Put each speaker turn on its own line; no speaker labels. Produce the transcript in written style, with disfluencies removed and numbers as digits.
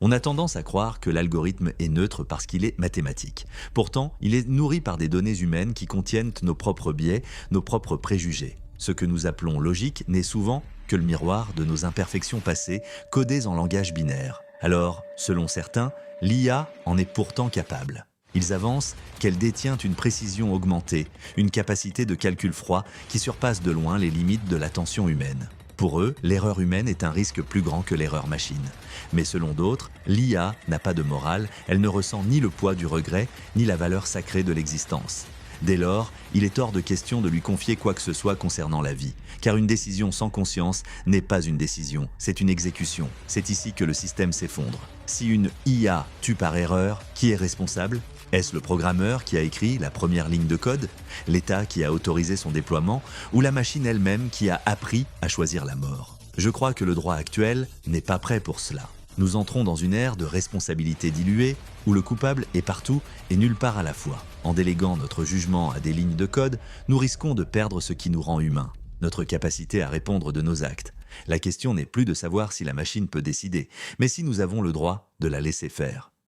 On a tendance à croire que l'algorithme est neutre parce qu'il est mathématique. Pourtant, il est nourri par des données humaines qui contiennent nos propres biais, nos propres préjugés. Ce que nous appelons logique n'est souvent que le miroir de nos imperfections passées, codées en langage binaire. Alors, selon certains, l'IA en est pourtant capable. Ils avancent qu'elle détient une précision augmentée, une capacité de calcul froid qui surpasse de loin les limites de l'attention humaine. Pour eux, l'erreur humaine est un risque plus grand que l'erreur machine. Mais selon d'autres, l'IA n'a pas de morale, elle ne ressent ni le poids du regret, ni la valeur sacrée de l'existence. Dès lors, il est hors de question de lui confier quoi que ce soit concernant la vie, car une décision sans conscience n'est pas une décision, c'est une exécution. C'est ici que le système s'effondre. Si une IA tue par erreur, qui est responsable ? Est-ce le programmeur qui a écrit la première ligne de code, l'État qui a autorisé son déploiement, ou la machine elle-même qui a appris à choisir la mort ? Je crois que le droit actuel n'est pas prêt pour cela. Nous entrons dans une ère de responsabilité diluée, où le coupable est partout et nulle part à la fois. En déléguant notre jugement à des lignes de code, nous risquons de perdre ce qui nous rend humains, notre capacité à répondre de nos actes. La question n'est plus de savoir si la machine peut décider, mais si nous avons le droit de la laisser faire.